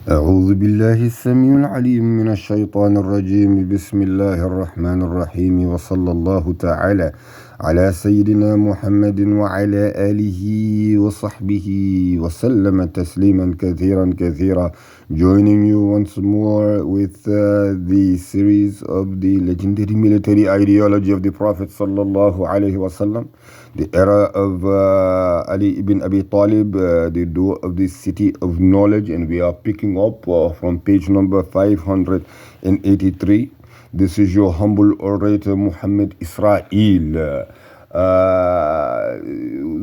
أعوذ بالله السميع العليم من الشيطان الرجيم بسم الله الرحمن الرحيم وصلى الله تعالى على سيدنا محمد وعلى آله وصحبه وسلم تسليما كثيرا كثيرا. Joining you once more with the series of the legendary military ideology of the Prophet sallallahu alaihi wasallam, the era of Ali ibn Abi Talib, the door of the city of knowledge, and we are picking up from page number 583. This is your humble orator Muhammad Israel.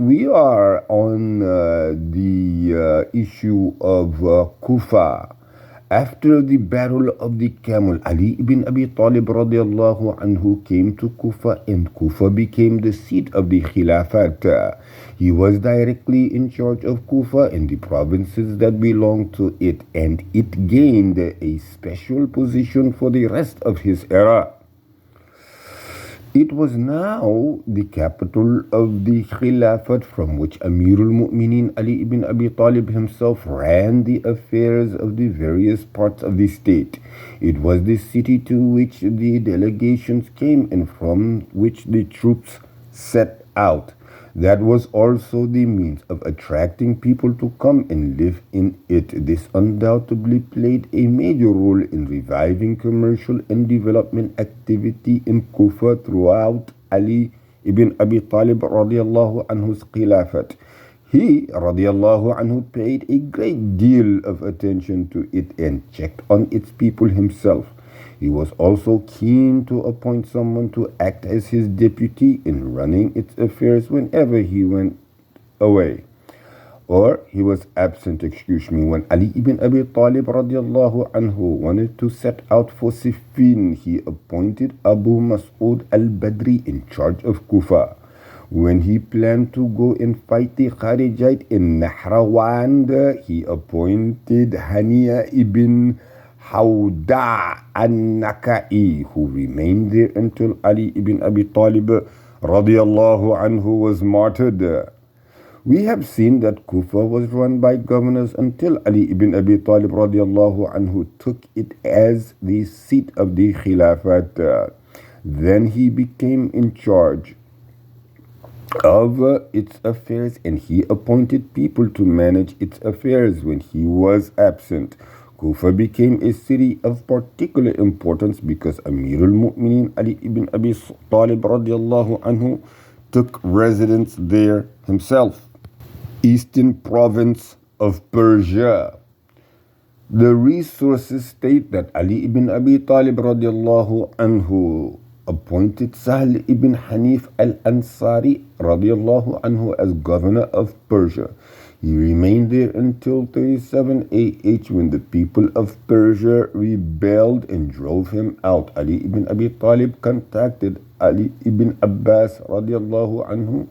We are on the issue of Kufa. After the Battle of the Camel, Ali ibn Abi Talib radiallahu anhu came to Kufa, and Kufa became the seat of the Khilafat. He was directly in charge of Kufa and the provinces that belonged to it, and it gained a special position for the rest of his era. It was now the capital of the Khilafat, from which Amirul Mu'minin Ali ibn Abi Talib himself ran the affairs of the various parts of the state. It was the city to which the delegations came and from which the troops set out. That was also the means of attracting people to come and live in it. This undoubtedly played a major role in reviving commercial and development activity in Kufa throughout Ali ibn Abi Talib radiallahu anhu's Khilafat. He radiallahu anhu paid a great deal of attention to it and checked on its people himself. He was also keen to appoint someone to act as his deputy in running its affairs whenever he went away, or he was absent, when Ali ibn Abi Talib radiallahu anhu wanted to set out for Siffin, he appointed Abu Mas'ud al-Badri in charge of Kufa. When he planned to go and fight the Kharijite in Nahrawand, he appointed Haniya ibn Hawda an-Nakai, who remained there until Ali ibn Abi Talib radiallahu anhu was martyred. We have seen that Kufa was run by governors until Ali ibn Abi Talib radiallahu anhu took it as the seat of the Khilafat. Then he became in charge of its affairs, and he appointed people to manage its affairs when he was absent. Kufa became a city of particular importance because Amirul Mu'minin Ali ibn Abi Talib radiallahu anhu took residence there himself. Eastern province of Persia. The resources state that Ali ibn Abi Talib radiallahu anhu appointed Sahl ibn Hanif al-Ansari radiallahu anhu as governor of Persia. He remained there until 37 AH, when the people of Persia rebelled and drove him out. Ali ibn Abi Talib contacted Ali ibn Abbas radiallahu anhu.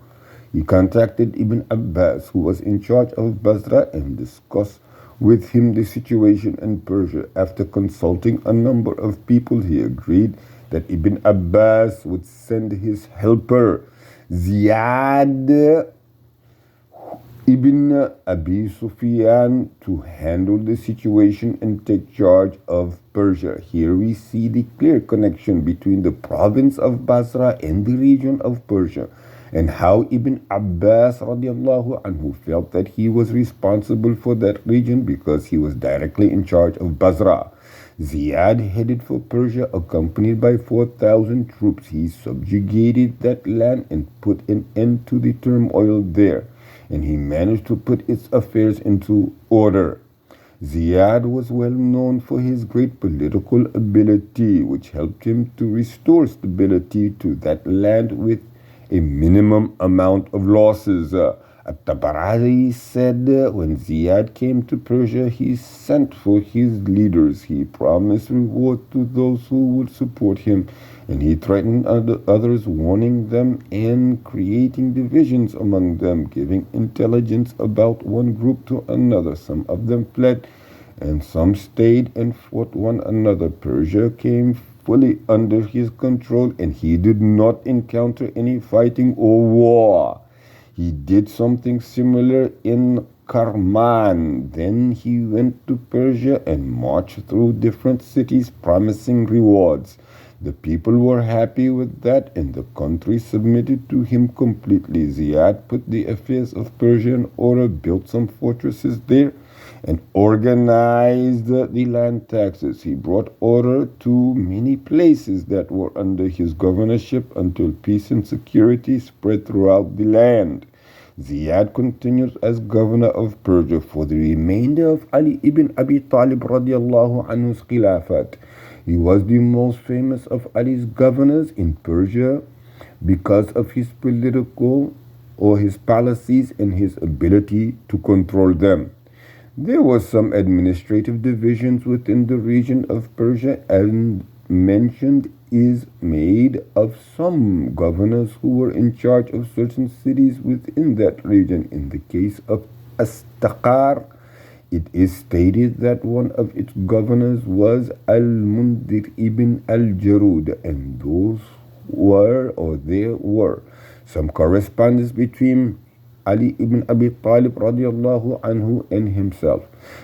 He contacted Ibn Abbas, who was in charge of Basra, and discussed with him the situation in Persia. After consulting a number of people, he agreed that Ibn Abbas would send his helper Ziyad ibn Abi Sufyan to handle the situation and take charge of Persia. Here we see the clear connection between the province of Basra and the region of Persia, and how Ibn Abbas radiallahu anhu felt that he was responsible for that region because he was directly in charge of Basra. Ziyad headed for Persia accompanied by 4,000 troops. He subjugated that land and put an end to the turmoil there, and he managed to put its affairs into order. Ziyad was well known for his great political ability, which helped him to restore stability to that land with a minimum amount of losses. At-Tabarani said when Ziyad came to Persia, he sent for his leaders. He promised reward to those who would support him, and he threatened others, warning them and creating divisions among them, giving intelligence about one group to another. Some of them fled, and some stayed and fought one another. Persia came fully under his control, and he did not encounter any fighting or war. He did something similar in Karman. Then he went to Persia and marched through different cities promising rewards. The people were happy with that and the country submitted to him completely. Ziyad put the affairs of Persia in order, built some fortresses there, and organized the land taxes. He brought order to many places that were under his governorship until peace and security spread throughout the land. Ziyad continues as governor of Persia for the remainder of Ali ibn Abi Talib radiallahu anhu's khilafat. He was the most famous of Ali's governors in Persia because of his political or his policies and his ability to control them. There were some administrative divisions within the region of Persia, and mention is made of some governors who were in charge of certain cities within that region. In the case of Astaqar, it is stated that one of its governors was Al-Mundir ibn al-Jarud, and there were some correspondence between Ali ibn Abi Talib radiallahu anhu and himself.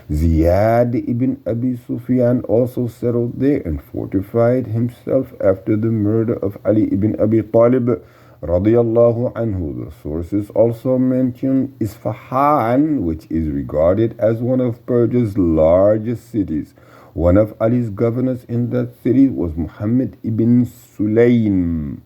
Ziyad ibn Abi Sufyan also settled there and fortified himself after the murder of Ali ibn Abi Talib radiallahu anhu. The sources also mention Isfahan, which is regarded as one of Persia's largest cities. One of Ali's governors in that city was Muhammad ibn Sulaym.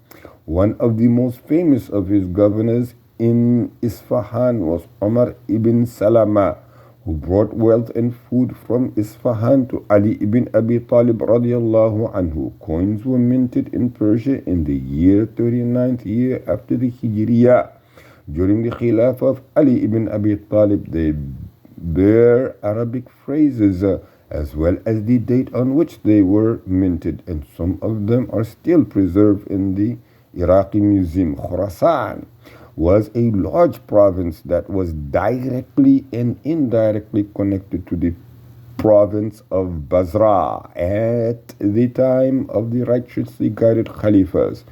One of the most famous of his governors in Isfahan was Umar ibn Salama, who brought wealth and food from Isfahan to Ali ibn Abi Talib radiallahu anhu. Coins were minted in Persia in the year 39th year after the Hijriya. During the Khilafah of Ali ibn Abi Talib, they bear Arabic phrases as well as the date on which they were minted, and some of them are still preserved in the Iraqi Museum. Khurasan was a large province that was directly and indirectly connected to the province of Basra at the time of the righteously guided Khalifas.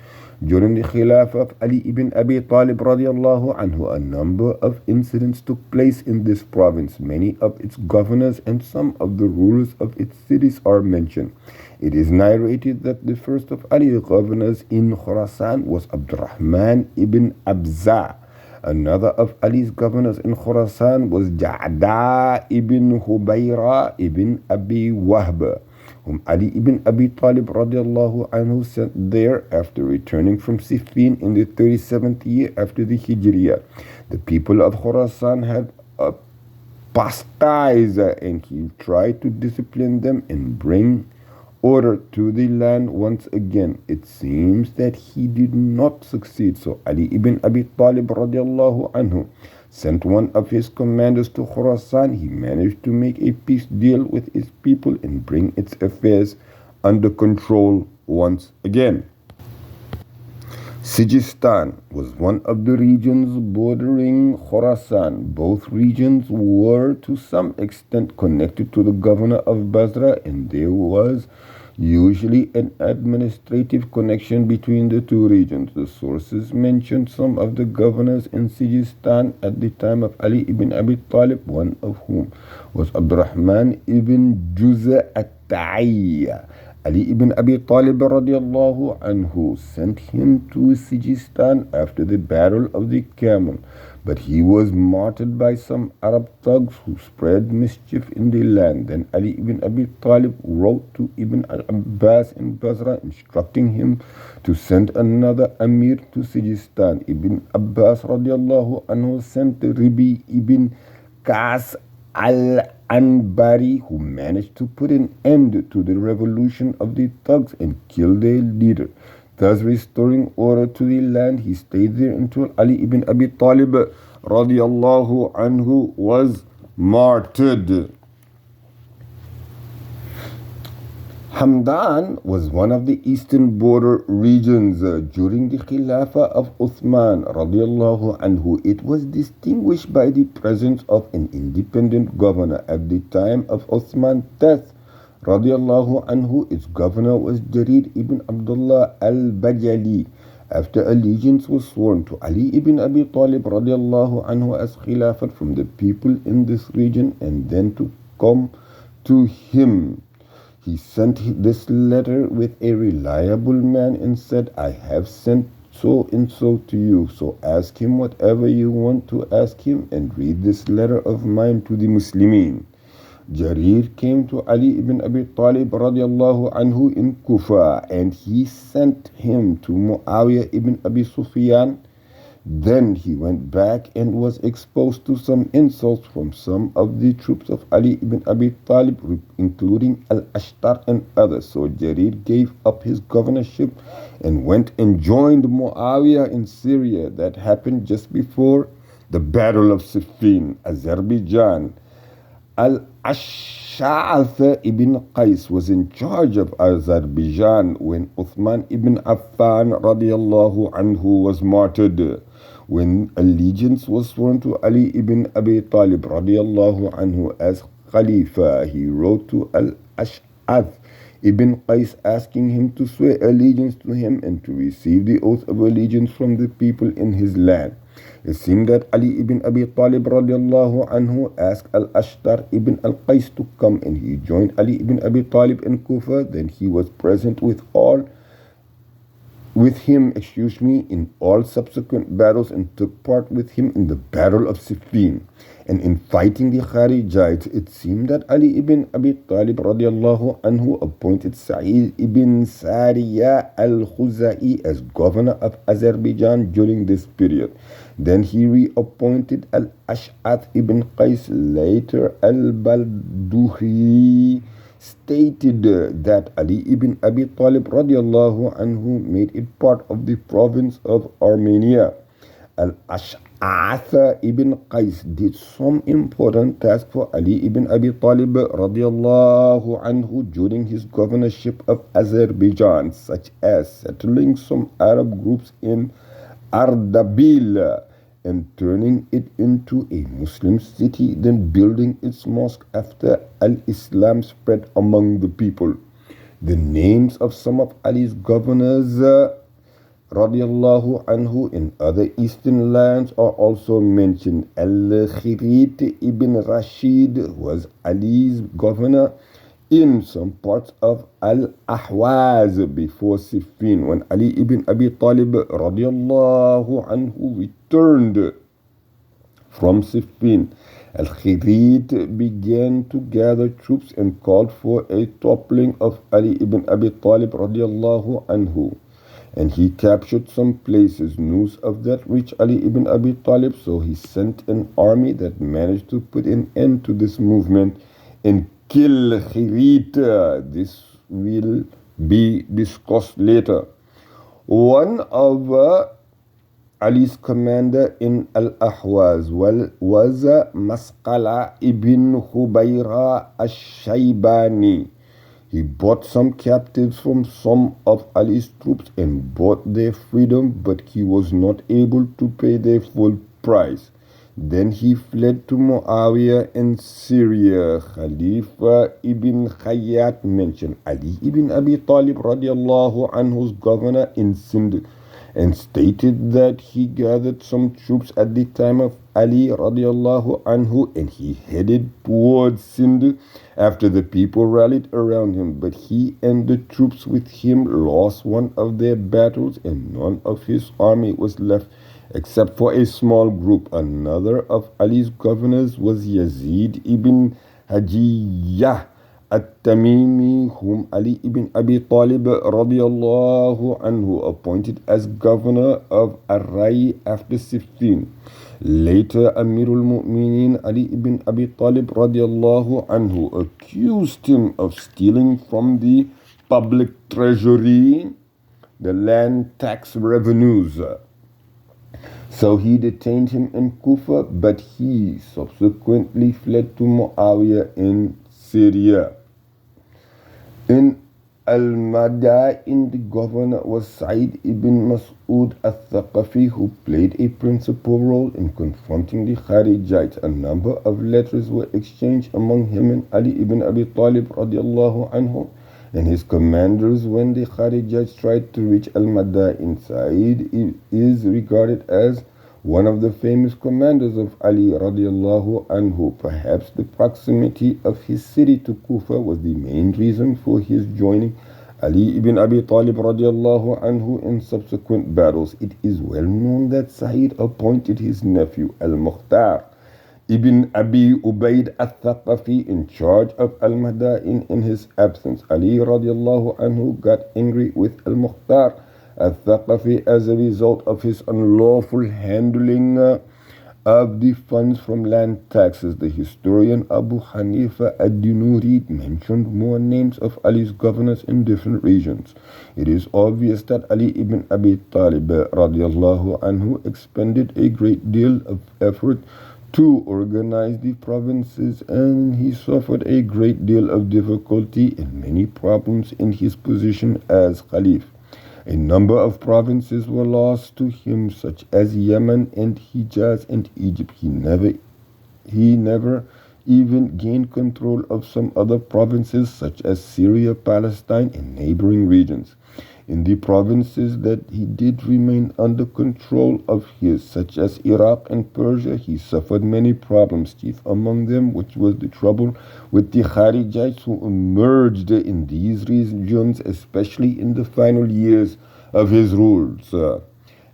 During the Khilafah of Ali ibn Abi Talib radiallahu anhu, a number of incidents took place in this province. Many of its governors and some of the rulers of its cities are mentioned. It is narrated that the first of Ali's governors in Khurasan was Abdurrahman ibn Abza. Another of Ali's governors in Khurasan was Ja'da ibn Hubayra ibn Abi Wahb, whom Ali ibn Abi Talib radiallahu anhu sent there after returning from Siffin in the 37th year after the Hijriya. The people of Khurasan had apostatized, and he tried to discipline them and bring order to the land once again. It seems that he did not succeed, so Ali ibn Abi Talib radiallahu anhu sent one of his commanders to Khurasan. He managed to make a peace deal with his people and bring its affairs under control once again. Sijistan was one of the regions bordering Khurasan. Both regions were to some extent connected to the governor of Basra, and there was usually an administrative connection between the two regions. The sources mention some of the governors in Sijistan at the time of Ali ibn Abi Talib, one of whom was Abdurrahman ibn Juza at-Ta'iyya. Ali ibn Abi Talib radiallahu anhu sent him to Sijistan after the Battle of the Camel, but he was martyred by some Arab thugs who spread mischief in the land. Then Ali ibn Abi Talib wrote to Ibn al-Abbas in Basra instructing him to send another Amir to Sijistan. Ibn Abbas radiallahu anhu sent Ribi ibn Qas al-Anbari, who managed to put an end to the revolution of the thugs and kill their leader, thus restoring order to the land. He stayed there until Ali ibn Abi Talib radiallahu anhu was martyred. Hamdan was one of the eastern border regions during the Khilafah of Uthman radiallahu anhu. It was distinguished by the presence of an independent governor. At the time of Uthman's death radiallahu anhu, its governor was Jarir ibn Abdullah al-Bajali. After allegiance was sworn to Ali ibn Abi Talib radiallahu anhu as Khilafat from the people in this region and then to come to him, he sent this letter with a reliable man and said, I have sent so and so to you, so ask him whatever you want to ask him and read this letter of mine to the Muslimin. Jarir came to Ali ibn Abi Talib radiallahu anhu in Kufa and he sent him to Muawiyah ibn Abi Sufyan. Then he went back and was exposed to some insults from some of the troops of Ali ibn Abi Talib, including Al-Ashtar and others. So Jarir gave up his governorship and went and joined Muawiyah in Syria. That happened just before the Battle of Siffin, Azerbaijan. Al-Ash'ath ibn Qais was in charge of Azerbaijan when Uthman ibn Affan radiallahu anhu was martyred. When allegiance was sworn to Ali ibn Abi Talib radiallahu anhu as Khalifa, he wrote to Al-Ash'ath ibn Qais asking him to swear allegiance to him and to receive the oath of allegiance from the people in his land. It seemed that Ali ibn Abi Talib radiallahu anhu asked Al-Ashtar ibn al-Qais to come and he joined Ali ibn Abi Talib in Kufa. Then he was present with him in all subsequent battles and took part with him in the Battle of Siffin. And in fighting the Kharijites, it seemed that Ali ibn Abi Talib radiallahu anhu appointed Sa'id ibn Sariya al-Khuzai as governor of Azerbaijan during this period. Then he reappointed Al-Ash'ath ibn Qais. Later, al-Balduhi stated that Ali ibn Abi Talib radiallahu anhu made it part of the province of Armenia. Al-Ash'ath ibn Qais did some important tasks for Ali ibn Abi Talib radiallahu anhu during his governorship of Azerbaijan, such as settling some Arab groups in Ardabil and turning it into a Muslim city, then building its mosque after al-Islam spread among the people. The names of some of Ali's governors radiallahu anhu in other eastern lands are also mentioned. Al-Khirit ibn Rashid was Ali's governor in some parts of Al-Ahwaz before Siffin. When Ali ibn Abi Talib radiallahu anhu returned from Siffin, Al-Khirit began to gather troops and called for a toppling of Ali ibn Abi Talib radiallahu anhu. And he captured some places. News of that reached Ali ibn Abi Talib, so he sent an army that managed to put an end to this movement and kill Khirit. This will be discussed later. One of Ali's commander in Al-Ahwaz was Masqala ibn Khubayra al-Shaybani. He bought some captives from some of Ali's troops and bought their freedom, but he was not able to pay their full price. Then he fled to Muawiyah in Syria. Khalifa ibn Khayyat mentioned Ali ibn Abi Talib radiallahu anhu's governor in Sind and stated that he gathered some troops at the time of Ali radiallahu anhu and he headed towards Sind after the people rallied around him. But he and the troops with him lost one of their battles and none of his army was left except for a small group. Another of Ali's governors was Yazid ibn Hajiyah at-Tamimi, whom Ali ibn Abi Talib radiallahu anhu appointed as governor of Ar-Ray after Siffin. Later, Amirul Mu'minin Ali ibn Abi Talib radiallahu anhu accused him of stealing from the public treasury, the land tax revenues. So he detained him in Kufa, but he subsequently fled to Muawiyah in Syria. In Al-Madain, the governor was Sa'id ibn Mas'ud al-Thaqafi, who played a principal role in confronting the Kharijites. A number of letters were exchanged among him and Ali ibn Abi Talib radiallahu anhu, and his commanders when the Kharijites tried to reach Al-Madain. Sa'id is regarded as one of the famous commanders of Ali radiallahu anhu. Perhaps the proximity of his city to Kufa was the main reason for his joining Ali ibn Abi Talib radiallahu anhu in subsequent battles. It is well known that Sa'id appointed his nephew Al-Mukhtar ibn Abi Ubaid al-Thaqafi in charge of Al-Madain in his absence. Ali radiallahu anhu got angry with Al-Mukhtar al-Thaqafi as a result of his unlawful handling of the funds from land taxes. The historian Abu Hanifa ad-Dunurid mentioned more names of Ali's governors in different regions. It is obvious that Ali ibn Abi Talib radiallahu anhu expended a great deal of effort to organize the provinces, and he suffered a great deal of difficulty and many problems in his position as Caliph. A number of provinces were lost to him, such as Yemen and Hijaz and Egypt. He never even gained control of some other provinces, such as Syria, Palestine, and neighboring regions. In the provinces that he did remain under control of his, such as Iraq and Persia, he suffered many problems, chief among them which was the trouble with the Kharijites who emerged in these regions, especially in the final years of his rules.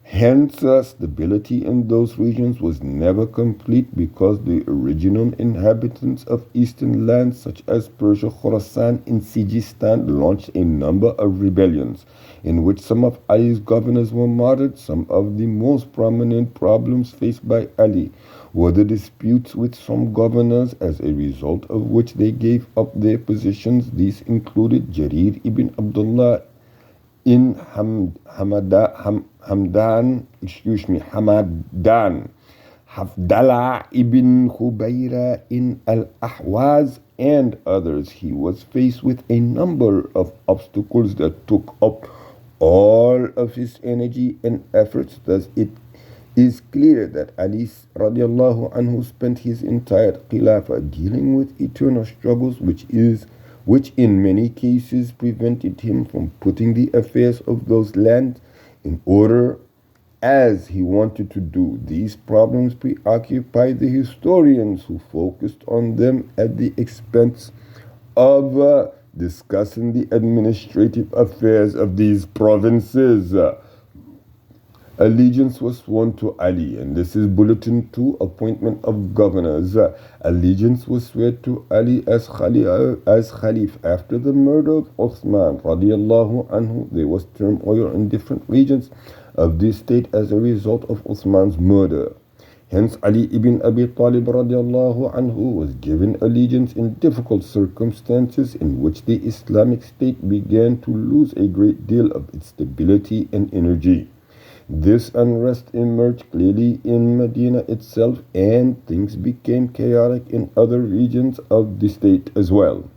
Hence, stability in those regions was never complete because the original inhabitants of eastern lands such as Persia, Khorasan, and Sijistan launched a number of rebellions in which some of Ali's governors were martyred. Some of the most prominent problems faced by Ali were the disputes with some governors, as a result of which they gave up their positions. These included Jarir ibn Abdullah in Hamadan, Hafdallah ibn Khubayra in Al-Ahwaz, and others. He was faced with a number of obstacles that took up all of his energy and efforts. Thus, it is clear that Ali radiallahu anhu spent his entire Khilafah dealing with internal struggles, which in many cases prevented him from putting the affairs of those lands in order as he wanted to do. These problems preoccupied the historians who focused on them at the expense of discussing the administrative affairs of these provinces. Allegiance was sworn to Ali, and this is Bulletin 2, Appointment of Governors. Allegiance was sworn to Ali as Khalif. After the murder of Uthman radiallahu anhu, there was turmoil in different regions of the state as a result of Uthman's murder. Hence, Ali ibn Abi Talib radiallahu anhu was given allegiance in difficult circumstances in which the Islamic State began to lose a great deal of its stability and energy. This unrest emerged clearly in Medina itself, and things became chaotic in other regions of the state as well.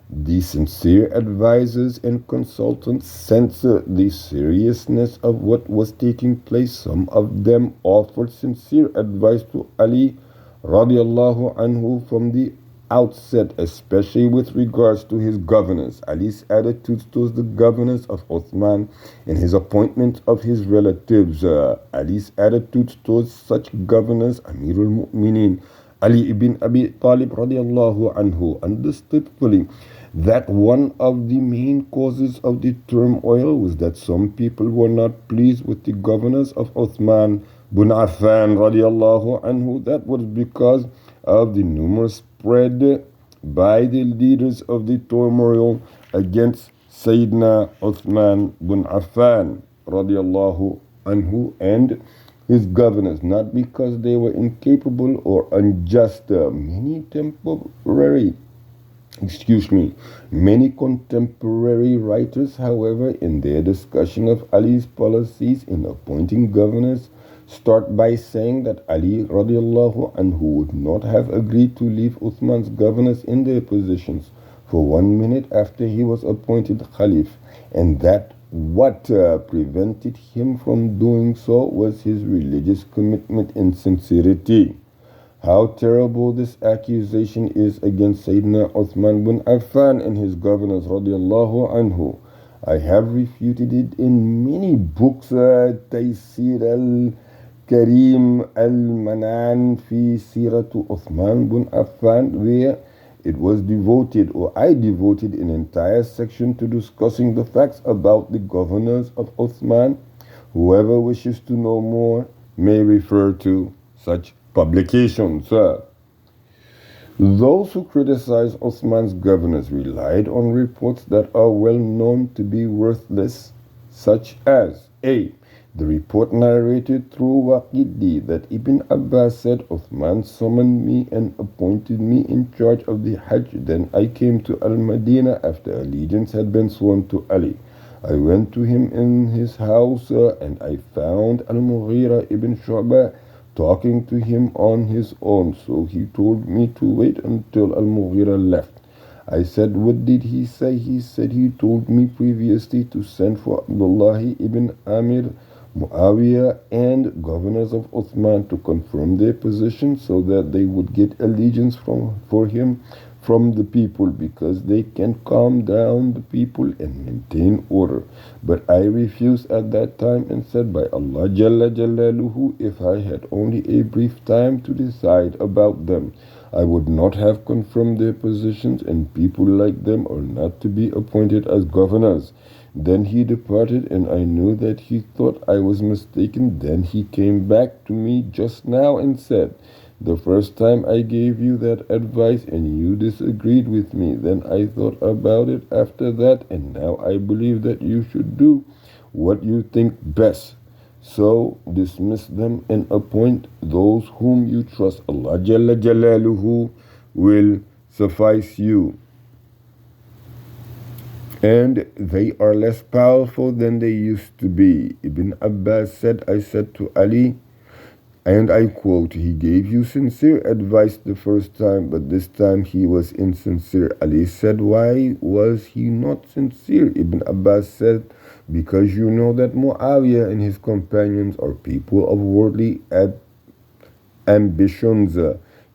The sincere advisors and consultants sensed the seriousness of what was taking place. Some of them offered sincere advice to Ali radiallahu anhu from the outset, especially with regards to his governors. Ali's attitudes towards the governors of Uthman and his appointment of his relatives. Ali's attitudes towards such governors, Amirul Mu'minin Ali ibn Abi Talib radiallahu anhu, understood fully that one of the main causes of the turmoil was that some people were not pleased with the governors of Uthman bin Affan radiallahu anhu. That was because of the numerous spread by the leaders of the turmoil against Sayyidina Uthman bin Affan radiallahu anhu and his governors, not because they were incapable or unjust. Many contemporary writers, however, in their discussion of Ali's policies in appointing governors, start by saying that Ali radiallahu anhu would not have agreed to leave Uthman's governors in their positions for 1 minute after he was appointed Khalif, and that what prevented him from doing so was his religious commitment and sincerity. how terrible this accusation is against Sayyidina Uthman bin Affan and his governors radiallahu anhu. I have refuted it in many books, Taysir al-Karim al-Manan fi Siratu Uthman bin Affan, where it was devoted, or I devoted an entire section to discussing the facts about the governors of Uthman. Whoever wishes to know more may refer to such publications. Those who criticize Osman's governors relied on reports that are well known to be worthless, such as A. The report narrated through Waqidi that Ibn Abbas said, Uthman summoned me and appointed me in charge of the Hajj. Then I came to Al-Madinah after allegiance had been sworn to Ali. I went to him in his house and I found Al-Mughira ibn Shu'bah talking to him on his own. So he told me to wait until Al-Mughira left. I said, what did he say? He said he told me previously to send for Abdullahi ibn Amir, Mu'awiya, and governors of Uthman to confirm their position so that they would get allegiance for him from the people, because they can calm down the people and maintain order. But I refused at that time and said, by Allah Jalla Jalaluhu, if I had only a brief time to decide about them, I would not have confirmed their positions, and people like them are not to be appointed as governors. Then he departed, and I knew that he thought I was mistaken. Then he came back to me just now and said, the first time I gave you that advice and you disagreed with me. Then I thought about it after that, and now I believe that you should do what you think best. So dismiss them and appoint those whom you trust. Allah Jalla Jalaluhu will suffice you. And they are less powerful than they used to be. Ibn Abbas said, I said to Ali, and I quote, he gave you sincere advice the first time, but this time he was insincere. Ali said, why was he not sincere? Ibn Abbas said, because you know that Mu'awiya and his companions are people of worldly ambitions.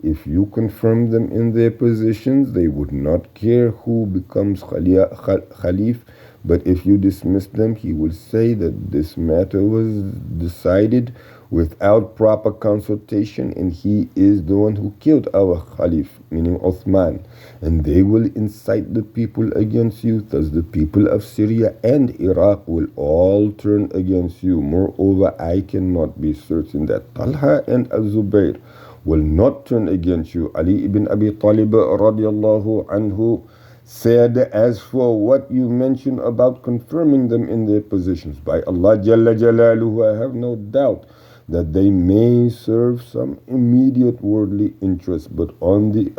If you confirm them in their positions, they would not care who becomes Khalif. But if you dismiss them, he will say that this matter was decided without proper consultation, and he is the one who killed our Khalif, meaning Uthman. And they will incite the people against you. Thus the people of Syria and Iraq will all turn against you. Moreover, I cannot be certain that Talha and Al-Zubayr will not turn against you. Ali ibn Abi Talib radiallahu anhu said, as for what you mentioned about confirming them in their positions, by Allah Jalla Jalaluhu, I have no doubt that they may serve some immediate worldly interest, but on the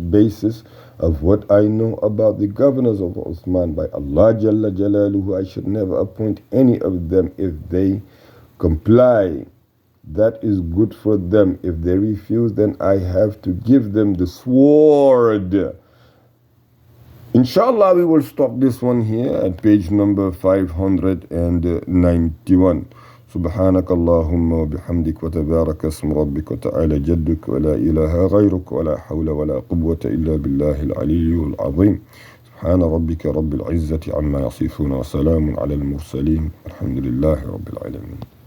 basis of what I know about the governors of Uthman, by Allah Jalla Jalaluhu, I should never appoint any of them. If they comply, that is good for them. If they refuse, then I have to give them the sword. Inshallah, we will stop this one here at page number 591. سبحانك اللهم وبحمدك وتبارك اسم ربك وتعالى جدك ولا إله غيرك ولا حول ولا قوة إلا بالله العلي العظيم. سبحان ربك رب العزة عما يصفون وسلام على المرسلين الحمد لله رب العالمين.